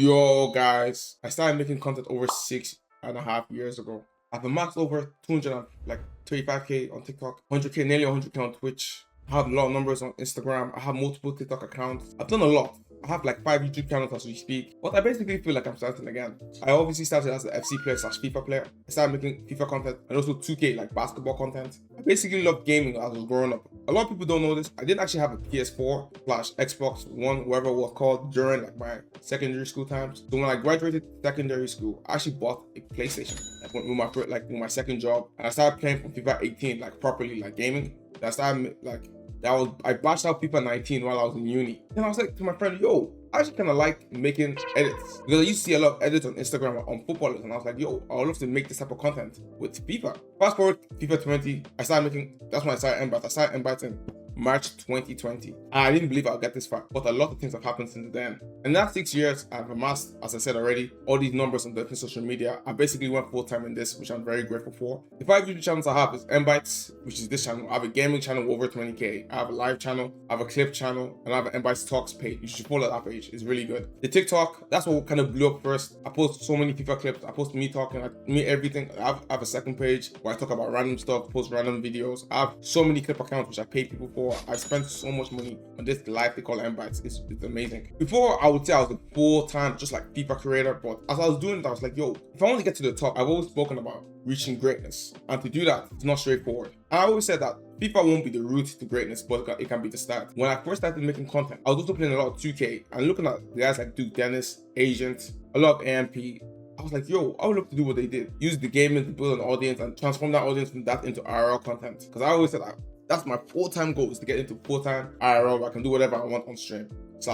Yo, guys, I started making content over 6.5 years ago. I've amassed over 235K on TikTok, 100K, nearly 100K on Twitch. I have a lot of numbers on Instagram. I have multiple TikTok accounts. I've done a lot. I have like 5 YouTube channels as we speak, but I basically feel like I'm starting again. I obviously started as an FC player slash FIFA player. I started making FIFA content and also 2K like basketball content. I basically loved gaming as I was growing up. A lot of people don't know this. I didn't actually have a PS4 slash Xbox One, whatever it was called, during like my secondary school times. So when I graduated secondary school, I actually bought a PlayStation like with my second job, and I started playing from FIFA 18 like properly, like gaming. I bashed out FIFA 19 while I was in uni. And I was like to my friend, yo, I actually kind of like making edits, because I used to see a lot of edits on Instagram on footballers, and I was like, yo, I would love to make this type of content with FIFA. Fast forward FIFA 20, that's when I started MBYTES. I started MBYTES in March 2020. I didn't believe I'd get this far, but a lot of things have happened since then. In that 6 years, I've amassed, as I said already, all these numbers on different social media. I basically went full-time in this, which I'm very grateful for. The 5 YouTube channels I have is MBYTES, which is this channel. I have a gaming channel with over 20K. I have a live channel, I have a clip channel, and I have an MBYTES Talks page. You should follow that page. It's really good. The TikTok, that's what kind of blew up first. I post so many FIFA clips. I post me talking, me everything. I have a second page where I talk about random stuff, post random videos. I have so many clip accounts which I pay people for. I've spent so much money on this life they call MBYTES. It's amazing. Before, I would say I was a full-time just like FIFA creator, but as I was doing it, I was like, yo, if I want to get to the top, I've always spoken about reaching greatness, and to do that, it's not straightforward. I always said that FIFA won't be the route to greatness, but it can be the start. When I first started making content, I was also playing a lot of 2K and looking at guys like Duke Dennis, Agent, a lot of AMP. I was like, yo, I would love to do what they did. Use the gaming to build an audience and transform that audience from that into IRL content. Because I always said that's my full-time goal, is to get into full-time IRL where I can do whatever I want on stream /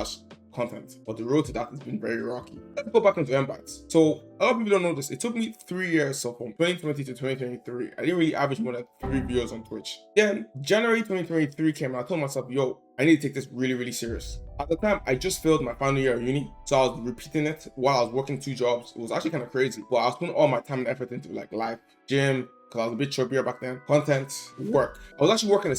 content. But the road to that has been very rocky. Let's go back into MBYTES. So a lot of people don't know this. It took me 3 years, so from 2020 to 2023, I didn't really average more than 3 videos on Twitch. Then January 2023 came and I told myself, yo, I need to take this really, really serious. At the time, I just failed my final year of uni, so I was repeating it while I was working 2 jobs. It was actually kind of crazy, but I was putting all my time and effort into like life, gym, because I was a bit chubbier back then, content, work. I was actually working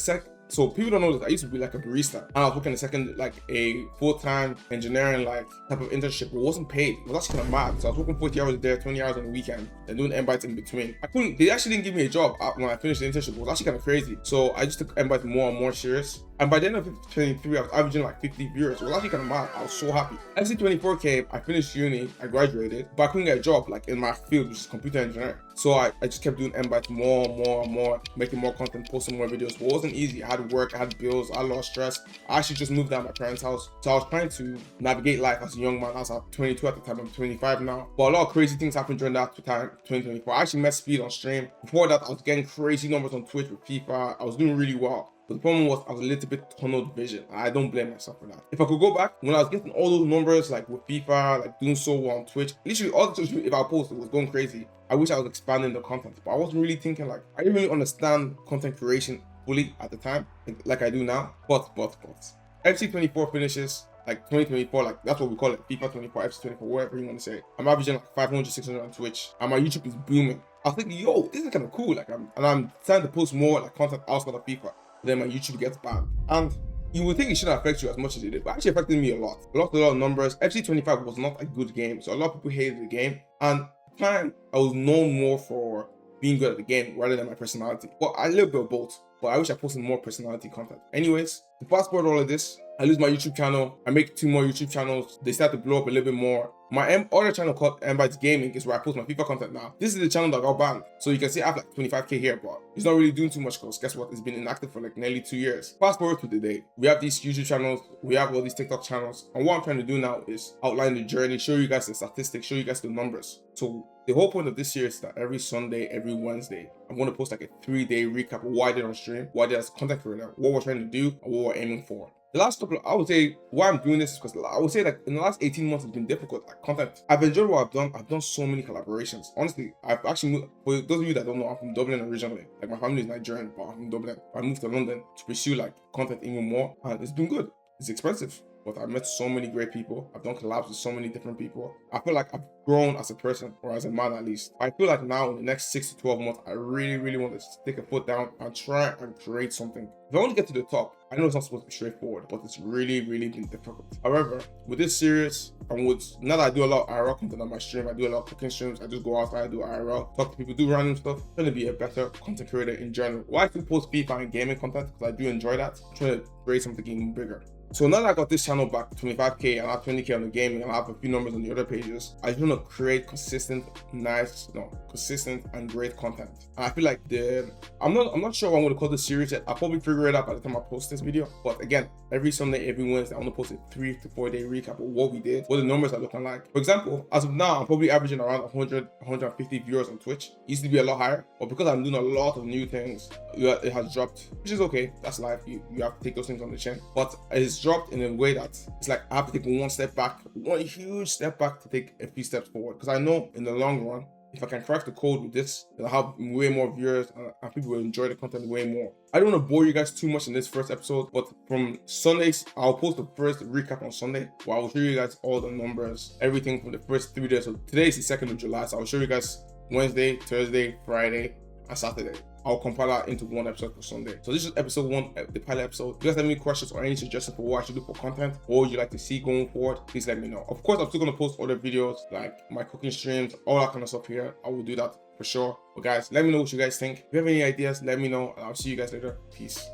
so people don't know this, I used to be like a barista, and I was working like a full-time engineering like type of internship, but it wasn't paid. It was actually kind of mad. So I was working 40 hours a day, 20 hours on the weekend, and doing MBYTES in between. They actually didn't give me a job when I finished the internship. It was actually kind of crazy. So I just took MBYTES more and more serious. And by the end of 2023, I was averaging like 50 viewers. It was actually kind of mad. I was so happy. FC24 came, I finished uni, I graduated, but I couldn't get a job like in my field, which is computer engineering. So I just kept doing MBYTES more, making more content, posting more videos. But it wasn't easy. I had work, I had bills, I had a lot of stress. I actually just moved out of my parents' house. So I was trying to navigate life as a young man. I was 22 at the time, I'm 25 now. But a lot of crazy things happened during that time, 2024. I actually met Speed on stream. Before that, I was getting crazy numbers on Twitch with FIFA. I was doing really well. But the problem was I was a little bit tunnel vision. I don't blame myself for that. If I could go back, when I was getting all those numbers, like with FIFA, like doing so well on Twitch, literally all the social media, if I posted, was going crazy. I wish I was expanding the content, but I wasn't really thinking like, I didn't really understand content creation fully at the time, like I do now. But FC24 finishes, like 2024, like that's what we call it, FIFA 24, FC24, whatever you want to say. I'm averaging like 500, 600 on Twitch, and my YouTube is booming. I was thinking, yo, this is kind of cool. Like I'm trying to post more like content outside of FIFA. Then my YouTube gets banned. And you would think it shouldn't affect you as much as it did, but actually affected me a lot. A lot of numbers. FC25 was not a good game, so a lot of people hated the game. And at the time, I was known more for being good at the game rather than my personality. But I live with both, but I wish I posted more personality content. Anyways, to fast forward all of this, I lose my YouTube channel. I make 2 more YouTube channels. They start to blow up a little bit more. My other channel called MBYTES Gaming is where I post my FIFA content now. This is the channel that got banned. So you can see I have like 25K here, but it's not really doing too much because guess what? It's been inactive for like nearly 2 years. Fast forward to today. We have these YouTube channels. We have all these TikTok channels. And what I'm trying to do now is outline the journey, show you guys the statistics, show you guys the numbers. So the whole point of this year is that every Sunday, every Wednesday, I'm going to post like a 3-day recap of what I did on stream, what I did as a content creator, what we're trying to do, and what we're aiming for. The last couple, I would say why I'm doing this is because I would say like in the last 18 months it's been difficult, like content. I've enjoyed what I've done. I've done so many collaborations. Honestly, I've actually moved, for those of you that don't know, I'm from Dublin originally. Like my family is Nigerian, but I'm from Dublin. I moved to London to pursue like content even more, and it's been good. It's expensive, but I've met so many great people. I've done collabs with so many different people. I feel like I've grown as a person, or as a man at least. I feel like now in the next 6 to 12 months, I really want to take a foot down and try and create something. If I want to get to the top, I know it's not supposed to be straightforward, but it's really been difficult. However, with this series, and with now that I do a lot of IRL content on my stream, I do a lot of cooking streams, I just go outside, I do IRL, talk to people, do random stuff. I'm trying to be a better content creator in general. Why I still post FIFA and gaming content, because I do enjoy that. I'm trying to create something even bigger. So now that I got this channel back 25k and I have 20k on the gaming and I have a few numbers on the other pages, I just want to create consistent and great content. And I feel like I'm not sure what I'm going to call this series yet. I'll probably figure it out by the time I post this video. But again, every Sunday, every Wednesday, I'm going to post a 3 to 4 day recap of what we did, what the numbers are looking like. For example, as of now, I'm probably averaging around 150 viewers on Twitch. It used to be a lot higher, but because I'm doing a lot of new things, it has dropped, which is okay. That's life. You have to take those things on the chin. But it's dropped in a way that it's like I have to take one huge step back to take a few steps forward. Because I know in the long run, if I can crack the code with this, then I'll have way more viewers and people will enjoy the content way more. I don't want to bore you guys too much in this first episode, but from Sundays, I'll post the first recap on Sunday, where I will show you guys all the numbers, everything from the first 3 days. So today is the 2nd of July, so I'll show you guys Wednesday, Thursday, Friday, and Saturday. I'll compile that into one episode for Sunday. So this is episode 1, the pilot episode. If you guys have any questions or any suggestions for what I should do for content, or would you like to see going forward, please let me know. Of course, I'm still going to post other videos like my cooking streams, all that kind of stuff here. I will do that for sure. But guys, let me know what you guys think. If you have any ideas, let me know, and I'll see you guys later. Peace.